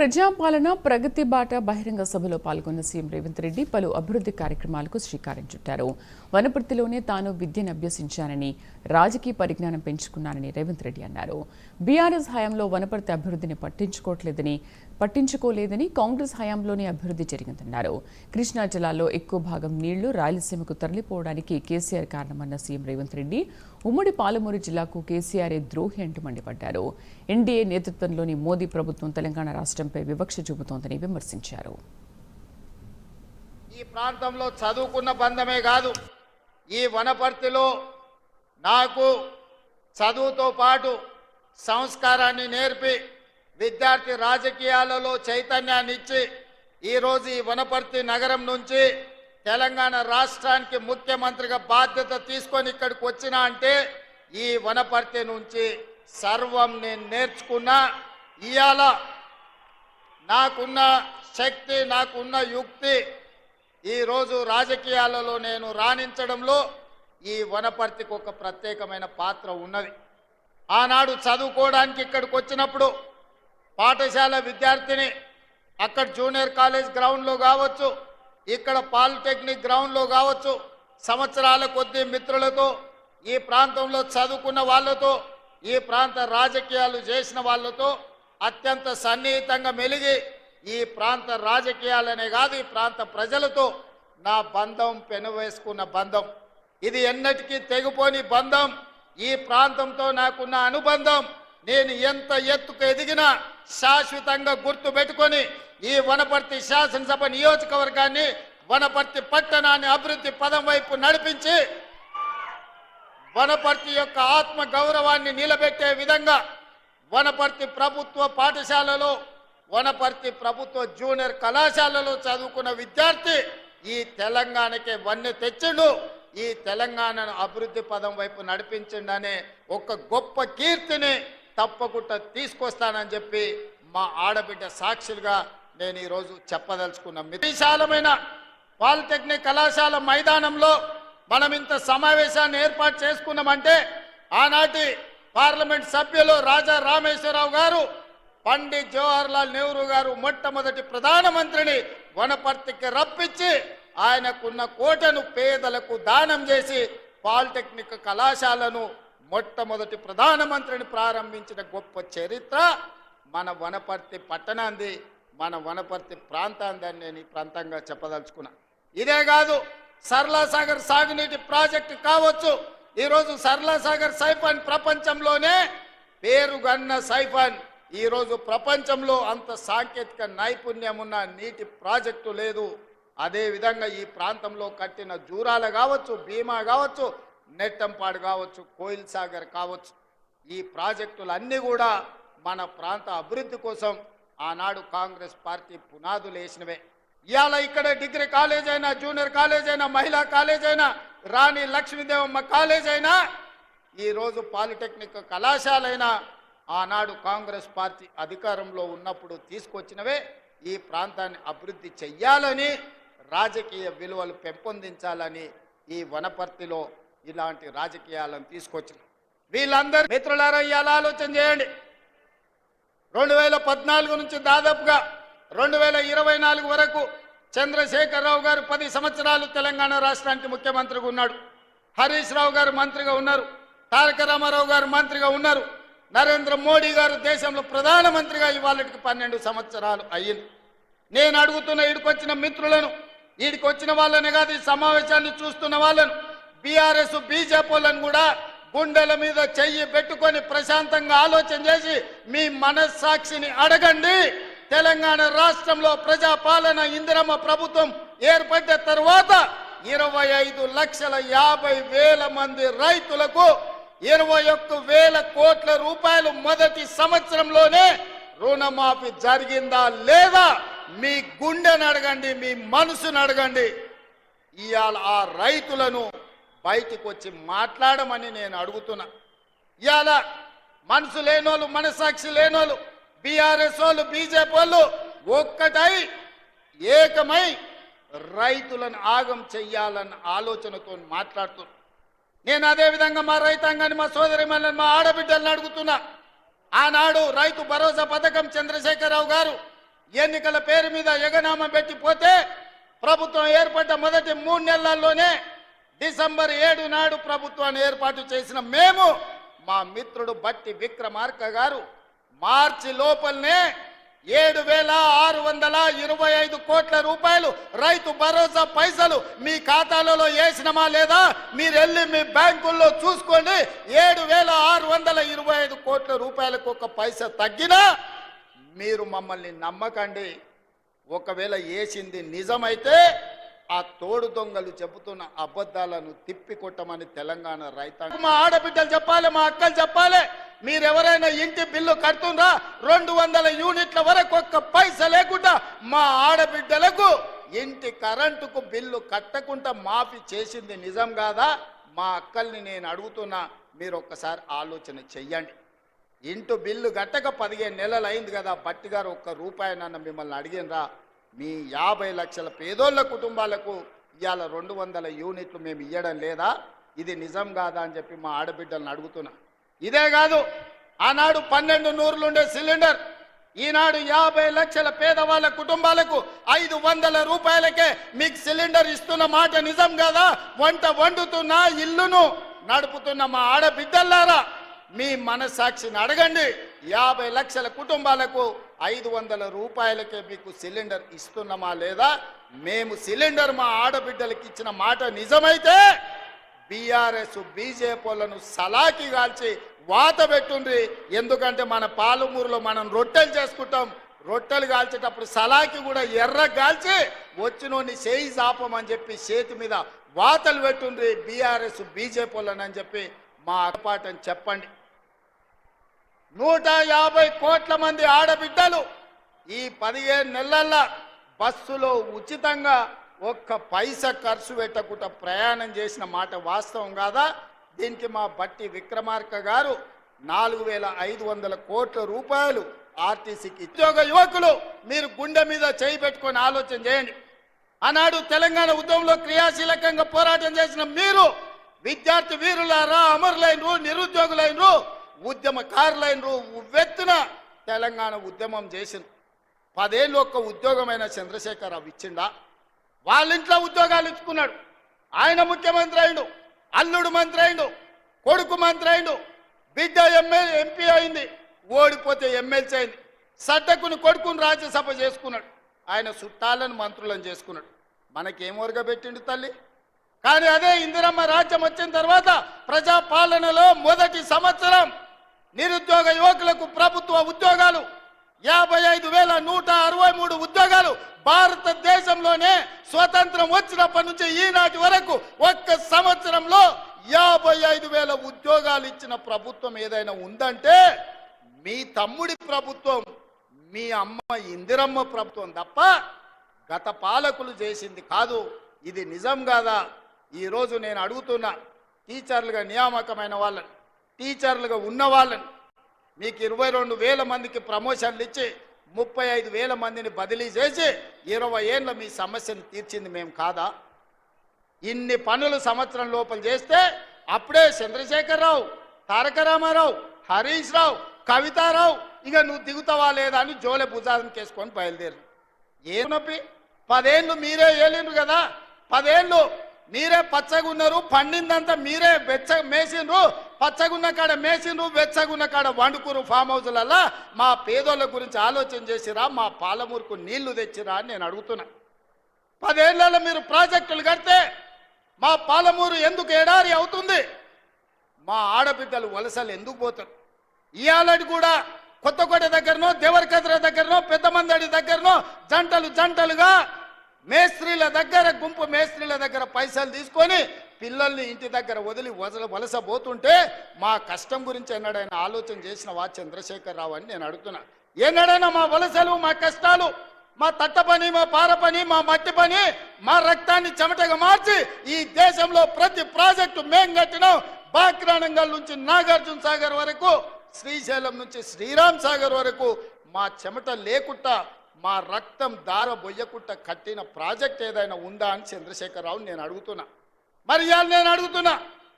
ప్రజాపాలన ప్రగతి బాట బహిరంగ సభలో పాల్గొన్న సీఎం రేవంత్ రెడ్డి పలు అభివృద్ధి కార్యక్రమాలకు శ్రీకారం చుట్టారు. వనపర్తిలోనే తాను విద్యను అభ్యసించానని, రాజకీయ పరిజ్ఞానం పెంచుకున్నానని రేవంత్ రెడ్డి అన్నారు. బీఆర్ఎస్ హయాంలో వనపర్తి అభివృద్ధిని పట్టించుకోలేదని, కాంగ్రెస్ హయాంలోనే అభివృద్ధి జరిగిందన్నారు. కృష్ణా జిల్లాలో ఎక్కువ భాగం నీళ్లు రాయలసీమకు తరలిపోవడానికి కేసీఆర్ కారణమన్న సీఎం రేవంత్ రెడ్డి ఉమ్మడి పాలమూరు జిల్లాకు కేసీఆర్ ద్రోహి అంటూ మండిపడ్డారు. ఎన్డీఏ నేతృత్వంలోని మోదీ ప్రభుత్వం తెలంగాణ రాష్ట్రంపై వివక్ష చూపుతోందని విమర్శించారు. ఈ ప్రాంతంలో చదువుకున్న బంధమే కాదు, ఈ వనపర్తిలో నాకు చదువుతో పాటు సంస్కారాన్ని నేర్పి విద్యార్థి రాజకీయాలలో చైతన్యాన్ని ఇచ్చి ఈరోజు ఈ వనపర్తి నగరం నుంచి తెలంగాణ రాష్ట్రానికి ముఖ్యమంత్రిగా బాధ్యత తీసుకొని ఇక్కడికి వచ్చినా అంటే ఈ వనపర్తి నుంచి సర్వం నేను నేర్చుకున్నా. ఇవాళ నాకున్న శక్తి, నాకున్న యుక్తి ఈరోజు రాజకీయాలలో నేను రాణించడంలో ఈ వనపర్తికి ఒక ప్రత్యేకమైన పాత్ర ఉన్నది. ఆనాడు చదువుకోవడానికి ఇక్కడికి వచ్చినప్పుడు పాఠశాల విద్యార్థిని అక్కడ జూనియర్ కాలేజ్ గ్రౌండ్లో కావచ్చు, ఇక్కడ పాలిటెక్నిక్ గ్రౌండ్లో కావచ్చు, సంవత్సరాల కొద్ది మిత్రులతో, ఈ ప్రాంతంలో చదువుకున్న వాళ్ళతో, ఈ ప్రాంత రాజకీయాలు చేసిన వాళ్ళతో అత్యంత సన్నిహితంగా మెలిగి ఈ ప్రాంత రాజకీయాలనే కాదు ఈ ప్రాంత ప్రజలతో నా బంధం పెనవేసుకున్న బంధం. ఇది ఎన్నటికీ తెగిపోని బంధం. ఈ ప్రాంతంతో నాకున్న అనుబంధం నేను ఎంత ఎత్తుకు ఎదిగినా శాశ్వతంగా గుర్తు పెట్టుకొని ఈ వనపర్తి శాసనసభ నియోజకవర్గాన్ని, వనపర్తి పట్టణాన్ని అభివృద్ధి పదం వైపు నడిపించి వనపర్తి యొక్క ఆత్మ గౌరవాన్ని నిలబెట్టే విధంగా వనపర్తి ప్రభుత్వ పాఠశాలలో, వనపర్తి ప్రభుత్వ జూనియర్ కళాశాలలో చదువుకున్న విద్యార్థి ఈ తెలంగాణకే వన్నె తెచ్చిండు. ఈ తెలంగాణను అభివృద్ధి పదం వైపు నడిపించిండనే ఒక గొప్ప కీర్తిని తప్పకుండా తీసుకొస్తానని చెప్పి మా ఆడబిడ్డ సాక్షులుగా నేను ఈరోజు చెప్పదలుచుకున్నాం. విశాలమైన పాలిటెక్నిక్ కళాశాల మైదానంలో మనం ఇంత సమావేశాన్ని ఏర్పాటు చేసుకున్నామంటే ఆనాటి పార్లమెంట్ సభ్యులు రాజా రామేశ్వరరావు గారు, పండిత్ జవహర్లాల్ నెహ్రూ గారు మొట్టమొదటి ప్రధానమంత్రిని వనపర్తికి రప్పించి ఆయనకున్న కోటను పేదలకు దానం చేసి పాలిటెక్నిక్ కళాశాలను మొట్టమొదటి ప్రధానమంత్రిని ప్రారంభించిన గొప్ప చరిత్ర మన వనపర్తి పట్టణాంది, మన వనపర్తి ప్రాంతాంది అని నేను ఈ ప్రాంతంగా చెప్పదలుచుకున్నా. ఇదే కాదు, సరళాసాగర్ సాగునీటి ప్రాజెక్టు కావచ్చు. ఈరోజు సరళాసాగర్ సైఫాన్ ప్రపంచంలోనే పేరుగన్న సైఫాన్. ఈరోజు ప్రపంచంలో అంత సాంకేతిక నైపుణ్యం ఉన్న నీటి ప్రాజెక్టు లేదు. అదేవిధంగా ఈ ప్రాంతంలో కట్టిన జూరాల కావచ్చు, భీమా కావచ్చు, నెట్టంపాడు కావచ్చు, కోయిల్ సాగర్ కావచ్చు, ఈ ప్రాజెక్టులన్నీ కూడా మన ప్రాంత అభివృద్ధి కోసం ఆనాడు కాంగ్రెస్ పార్టీ పునాదులు వేసినవే. ఇవాళ ఇక్కడ డిగ్రీ కాలేజ్ అయినా, జూనియర్ కాలేజ్ అయినా, మహిళా కాలేజ్ అయినా, రాణి లక్ష్మీదేవమ్మ కాలేజ్ అయినా, ఈరోజు పాలిటెక్నిక్ కళాశాల అయినా ఆనాడు కాంగ్రెస్ పార్టీ అధికారంలో ఉన్నప్పుడు తీసుకొచ్చినవే. ఈ ప్రాంతాన్ని అభివృద్ధి చెయ్యాలని, రాజకీయ విలువలు పెంపొందించాలని ఈ వనపర్తిలో ఇలాంటి రాజకీయాలను తీసుకొచ్చిన వీళ్ళందరూ మిత్రులారా ఇవాళ ఆలోచన చేయండి. 2014 నుంచి దాదాపుగా 2024 వరకు చంద్రశేఖరరావు గారు 10 సంవత్సరాలు తెలంగాణ రాష్ట్రానికి ముఖ్యమంత్రిగా ఉన్నాడు. హరీష్ రావు గారు మంత్రిగా ఉన్నారు, తారక రామారావు గారు మంత్రిగా ఉన్నారు, నరేంద్ర మోడీ గారు దేశంలో ప్రధానమంత్రిగా ఇవాళకి 12 సంవత్సరాలు అయ్యింది. నేను అడుగుతున్న ఈడికొచ్చిన మిత్రులను, ఈడికొచ్చిన వాళ్ళని కాదు, ఈ సమావేశాన్ని చూస్తున్న వాళ్ళను, బీఆర్ఎస్ బీజేపీలను కూడా గుండెల మీద చెయ్యి పెట్టుకొని ప్రశాంతంగా ఆలోచన చేసి మీ మనస్సాక్షిని అడగండి. తెలంగాణ రాష్ట్రంలో ప్రజాపాలన ఇందిరమ్మ ప్రభుత్వం ఏర్పడ్డ తర్వాత 25,50,000 మంది రైతులకు 21,000 కోట్ల రూపాయలు మొదటి సంవత్సరంలోనే రుణమాఫీ జరిగిందా లేదా? మీ గుండెను అడగండి, మీ మనసును అడగండి. ఇవాళ ఆ రైతులను బయటికి వచ్చి మాట్లాడమని నేను అడుగుతున్నా. ఇవాళ మనసు లేనోళ్ళు, మనసాక్షి లేనోళ్ళు, బీఆర్ఎస్ వాళ్ళు, బీజేపీ వాళ్ళు ఒక్కటై ఏకమై రైతులను ఆగం చెయ్యాలన్న ఆలోచనతో మాట్లాడుతున్నారు. నేను అదేవిధంగా మా రైతాంగాన్ని, మా సోదరిమణులను, మా ఆడబిడ్డలను అడుగుతున్నా. ఆనాడు రైతు భరోసా పథకం చంద్రశేఖరరావు గారు ఎన్నికల పేరు మీద ఎగనామం పెట్టిపోతే ప్రభుత్వం ఏర్పడ్డ మొదటి 3 నెలల్లోనే డిసెంబర్ 7 నాడు ప్రభుత్వాన్ని ఏర్పాటు చేసిన మేము, మా మిత్రుడు బట్టి విక్రమార్క గారు మార్చి లోపలనే 7,625 కోట్ల రూపాయలు రైతు భరోసా పైసలు మీ ఖాతాలలో వేసినమా లేదా మీరు వెళ్ళి మీ బ్యాంకుల్లో చూసుకోండి. 7,625 కోట్ల రూపాయలకు ఒక పైసా తగ్గినా మీరు మమ్మల్ని నమ్మకండి. ఒకవేళ వేసింది నిజమైతే ఆ తోడు దొంగలు చెబుతున్న అబద్ధాలను తిప్పికొట్టమని తెలంగాణ రైతాంగం, మా ఆడబిడ్డలు చెప్పాలి, మా అక్కలు చెప్పాలి. మీరెవరైనా ఇంటి బిల్లు కడుతుండ్రా 200 యూనిట్ల వరకు ఒక్క పైసా లేకుండా మా ఆడబిడ్డలకు ఇంటి కరెంటుకు బిల్లు కట్టకుండా మాఫీ చేసింది నిజం కాదా? మా అక్కల్ని నేను అడుగుతున్నా, మీరు ఒక్కసారి ఆలోచన చెయ్యండి. ఇంటి బిల్లు కట్టక 15 నెలలు అయింది కదా, బట్టి గారు ఒక్క రూపాయనన్న మిమ్మల్ని అడిగినరా? మీ 50 లక్షల పేదోళ్ళ కుటుంబాలకు ఇవాళ 200 యూనిట్లు మేము ఇవ్వడం లేదా? ఇది నిజం కాదా అని చెప్పి మా ఆడబిడ్డలను అడుగుతున్నా. ఇదే కాదు, ఆనాడు 12 నూరులుండే సిలిండర్ ఈనాడు 50 లక్షల పేదవాళ్ళ కుటుంబాలకు 500 రూపాయలకే మీకు సిలిండర్ ఇస్తున్న మాట నిజం కాదా? వంట వండుతున్న ఇల్లును నడుపుతున్న మా ఆడబిడ్డలారా, మీ మనసాక్షిని అడగండి. 50 లక్షల కుటుంబాలకు 500 రూపాయలకే మీకు సిలిండర్ ఇస్తున్నామా లేదా? మేము సిలిండర్ మా ఆడబిడ్డలకి ఇచ్చిన మాట నిజమైతే బీఆర్ఎస్ బీజేపీలను సలాకి కాల్చి వాత పెట్టుండ్రి. ఎందుకంటే మన పాలమూరులో మనం రొట్టెలు చేసుకుంటాం, రొట్టెలు కాల్చేటప్పుడు సలాకి కూడా ఎర్ర కాల్చి వచ్చినోని చేయి చాపమని చెప్పి చేతి మీద వాతలు పెట్టుండ్రి బీఆర్ఎస్ బీజేపీలను అని చెప్పి మా అపాటని చెప్పండి. 150 కోట్ల మంది ఆడబిడ్డలు ఈ 15 నెలల్లో బస్సులో ఉచితంగా ఒక్క పైసా ఖర్చు పెట్టకుండా ప్రయాణం చేసిన మాట వాస్తవం కాదా? దీనికి మా బట్టి విక్రమార్క గారు 4,500 కోట్ల రూపాయలు ఆర్టీసీకి ఉద్యోగ యువకులు మీరు గుండె మీద చేయి పెట్టుకొని ఆలోచన చేయండి. ఆనాడు తెలంగాణ ఉద్యమంలో క్రియాశీలకంగా పోరాటం చేసిన మీరు విద్యార్థి వీరులారా, అమరులైనరు, నిరుద్యోగులైనరు, ఉద్యమకారులైనరు, ఉవ్వెత్తున తెలంగాణ ఉద్యమం చేసింది. 10 ఏళ్ళు ఒక్క ఉద్యోగమైన చంద్రశేఖరరావు ఇచ్చిండా? వాళ్ళ ఇంట్లో ఉద్యోగాలు ఇచ్చుకున్నాడు. ఆయన ముఖ్యమంత్రి అయిండు, అల్లుడు మంత్రి అయిండు, కొడుకు మంత్రి అయిండు, బిడ్డ ఎంపీ అయింది, ఓడిపోతే ఎమ్మెల్సీ అయింది. సడ్డకుని కొడుకుని రాజ్యసభ చేసుకున్నాడు, ఆయన చుట్టాలను మంత్రులను చేసుకున్నాడు. మనకేం ఒరగబెట్టిండు తల్లి? కానీ అదే ఇందిరమ్మ రాజ్యం వచ్చిన తర్వాత ప్రజాపాలనలో మొదటి సంవత్సరం నిరుద్యోగ యువకులకు ప్రభుత్వ ఉద్యోగాలు 55,163 ఉద్యోగాలు. భారతదేశంలోనే స్వతంత్రం వచ్చినప్పటి నుంచి ఈనాటి వరకు ఒక్క సంవత్సరంలో 55,000 ఉద్యోగాలు ఇచ్చిన ప్రభుత్వం ఏదైనా ఉందంటే మీ తమ్ముడి ప్రభుత్వం, మీ అమ్మ ఇందిరమ్మ ప్రభుత్వం తప్ప గత పాలకులు చేసింది కాదు. ఇది నిజం కాదా? ఈరోజు నేను అడుగుతున్నా, టీచర్లుగా నియామకమైన వాళ్ళని, టీచర్లుగా ఉన్న వాళ్ళని మీకు 22,000 మందికి ప్రమోషన్లు ఇచ్చి 35,000 మందిని బదిలీ చేసి 20 ఏళ్ళ మీ సమస్యను తీర్చింది మేము కాదా? ఇన్ని పనులు సంవత్సరం లోపల చేస్తే అప్పుడే చంద్రశేఖరరావు, తారక రామారావు, హరీష్ రావు, కవితారావు ఇక నువ్వు దిగుతావా లేదా అని జోలె భుజాలను కేసుకొని బయలుదేరు. ఏ నొప్పి? 10 ఏళ్ళు మీరే ఏలిండ్రు కదా, 10 ఏళ్ళు మీరే పచ్చగున్నారు, పండిందంతా మీరే మేసిండ్రు, పచ్చగున్న కాడ మేసిండ్రు, వెచ్చగున్న కాడ వండుకురు ఫామ్ హౌస్లల్లా. మా పేదోళ్ళ గురించి ఆలోచన చేసిరా? మా పాలమూరుకు నీళ్లు తెచ్చిరా అని నేను అడుగుతున్నా. 10 ఏళ్లలో మీరు ప్రాజెక్టులు కడితే మా పాలమూరు ఎందుకు ఎడారి అవుతుంది? మా ఆడబిడ్డలు వలసలు ఎందుకు పోతారు? ఇయాలటి కూడా కొత్తకోట దగ్గరనో, దేవరకద్ర దగ్గరనో, పెద్దమందడి దగ్గరనో జంటలుగా మేస్త్రీల దగ్గర, గుంపు మేస్త్రీల దగ్గర పైసలు తీసుకొని పిల్లల్ని ఇంటి దగ్గర వదిలి వలస పోతుంటే మా కష్టం గురించి ఎన్నడైనా ఆలోచన చేసిన వా చంద్రశేఖరరావు అని నేను అడుగుతున్నా. ఎన్నడైనా మా వలసలు, మా కష్టాలు, మా తట్ట పని, మా పార పని, మా మట్టి పని, మా రక్తాన్ని చెమటగా మార్చి ఈ దేశంలో ప్రతి ప్రాజెక్టు మేం కట్టినాం. బాక్రానంగల్ నుంచి నాగార్జున సాగర్ వరకు, శ్రీశైలం నుంచి శ్రీరామ్ సాగర్ వరకు మా చెమట లేకుండా, మా రక్తం దార బొయ్యకుండా కట్టిన ప్రాజెక్ట్ ఏదైనా ఉందా అని చంద్రశేఖరరావు నేను అడుగుతున్నా. మరి ఇవాళ నేను అడుగుతున్నా,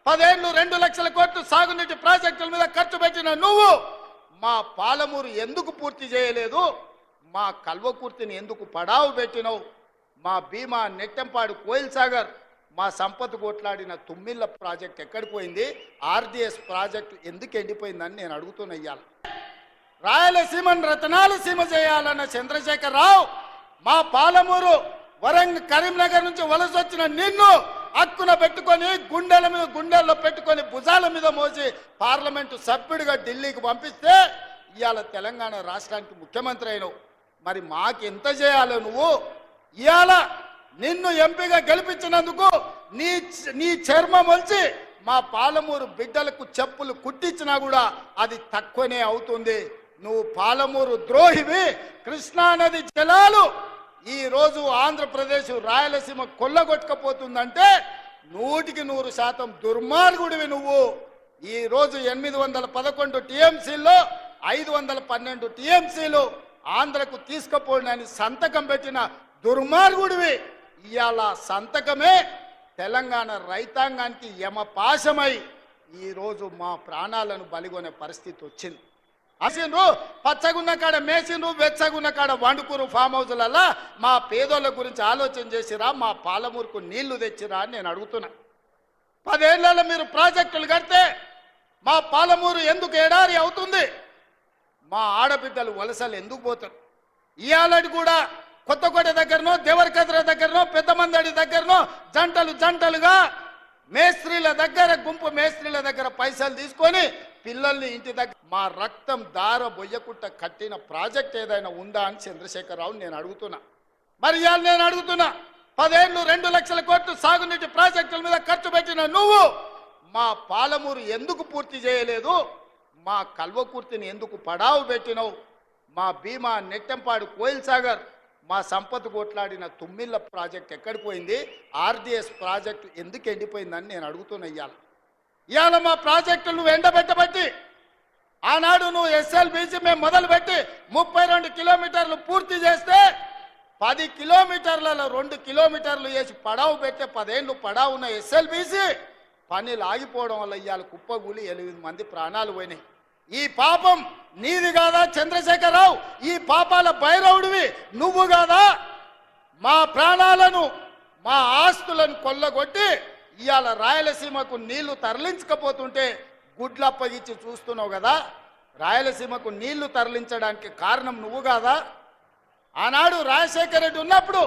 10 ఏళ్ళు 2 లక్షల కోట్లు సాగునీటి ప్రాజెక్టుల మీద ఖర్చు పెట్టిన నువ్వు మా పాలమూరు ఎందుకు పూర్తి చేయలేదు? మా కల్వకుర్తిని ఎందుకు పడావు పెట్టినవు? మా భీమా నెట్టెంపాడు కోయిల్ సాగర్, మా సంపద కొట్లాడిన తుమ్మిళ్ళ ప్రాజెక్ట్ ఎక్కడికి పోయింది? ఆర్డిఎస్ ప్రాజెక్టు ఎందుకు ఎండిపోయిందని నేను అడుగుతున్నా. ఇయ్యాల రాయలసీమను రతనాల సీమ చేయాలన్న చంద్రశేఖర్ రావు మా పాలమూరు వరంగల్ కరీంనగర్ నుంచి వలస వచ్చిన నిన్ను హక్కున పెట్టుకొని గుండెల్లో పెట్టుకొని భుజాల మీద మోసి పార్లమెంటు సభ్యుడిగా ఢిల్లీకి పంపిస్తే ఇవాళ తెలంగాణ రాష్ట్రానికి ముఖ్యమంత్రి అయినవు. మరి మాకెంత చేయాలో నువ్వు? ఇవాళ నిన్ను ఎంపీగా గెలిపించినందుకు నీ చర్మం వచ్చి మా పాలమూరు బిడ్డలకు చెప్పులు కుట్టించినా కూడా అది తక్కువనే అవుతుంది. నువ్వు పాలమూరు ద్రోహివి. కృష్ణానది జలాలు ఈరోజు ఆంధ్రప్రదేశ్ రాయలసీమ కొల్లగొట్టకపోతుందంటే 100% దుర్మార్గుడివి నువ్వు. ఈరోజు 811 టీఎంసీల్లో 512 టీఎంసీలు ఆంధ్రకు తీసుకుపోయినని సంతకం పెట్టిన దుర్మార్గుడివి. ఇవాళ సంతకమే తెలంగాణ రైతాంగానికి యమపాశమై ఈరోజు మా ప్రాణాలను బలిగొనే పరిస్థితి వచ్చింది. అసలు పచ్చగున్న కాడ మేసిండ్రు, వెచ్చగున్న కాడ వండుకురు ఫామ్ హౌస్లల్లా. మా పేదోళ్ళ గురించి ఆలోచన చేసిరా? మా పాలమూరుకు నీళ్లు తెచ్చిరా అని నేను అడుగుతున్నా. 10 ఏళ్లలో మీరు ప్రాజెక్టులు కడితే మా పాలమూరు ఎందుకు ఎడారి అవుతుంది? మా ఆడబిడ్డలు వలసలు ఎందుకు పోతారు? ఇవాళ కూడా కొత్తకోట దగ్గరనో, దేవరకద్ర దగ్గరనో, పెద్దమందడి దగ్గరనో జంటలుగా మేస్త్రీల దగ్గర, గుంపు మేస్త్రీల దగ్గర పైసలు తీసుకొని పిల్లల్ని ఇంటి దగ్గర మా రక్తం దార బొయ్యకుట్ట కట్టిన ప్రాజెక్ట్ ఏదైనా ఉందా అని చంద్రశేఖరరావు నేను అడుగుతున్నా. మరి ఇవాళ నేను అడుగుతున్నా, 10 ఏళ్ళు 2 లక్షల కోట్లు సాగునీటి ప్రాజెక్టుల మీద ఖర్చు పెట్టిన నువ్వు మా పాలమూరు ఎందుకు పూర్తి చేయలేదు? మా కల్వకుర్తిని ఎందుకు పడావు పెట్టినవు? మా భీమా నెట్టెంపాడు కోయిల్ సాగర్, మా సంపద కొట్లాడిన తుమ్మిళ్ళ ప్రాజెక్ట్ ఎక్కడికి పోయింది? ఆర్డిఎస్ ప్రాజెక్టు ఎందుకు ఎండిపోయిందని నేను అడుగుతున్నా. ఇవాళ మా ప్రాజెక్టులు నువ్వు ఎండబెట్టబట్టి ఆనాడు నువ్వు ఎస్ఎల్బీసీ మేము మొదలుపెట్టి 32 కిలోమీటర్లు పూర్తి చేస్తే 10 కిలోమీటర్లలో 2 కిలోమీటర్లు వేసి పడావు పెట్టే 10 ఏళ్ళు పడావు ఉన్న ఎస్ఎల్బీసీ పనులు ఆగిపోవడం వల్ల ఇవాళ కుప్పగూలి 8 మంది ప్రాణాలు పోయినాయి. ఈ పాపం నీది కాదా చంద్రశేఖరరావు? ఈ పాపాల భైరవుడివి నువ్వు కాదా? మా ప్రాణాలను, మా ఆస్తులను కొల్లగొట్టి ఇవాళ రాయలసీమకు నీళ్లు తరలించకపోతుంటే గుడ్లప్పగిచ్చి చూస్తున్నావు కదా. రాయలసీమకు నీళ్లు తరలించడానికి కారణం నువ్వు కాదా? ఆనాడు రాజశేఖర రెడ్డి ఉన్నప్పుడు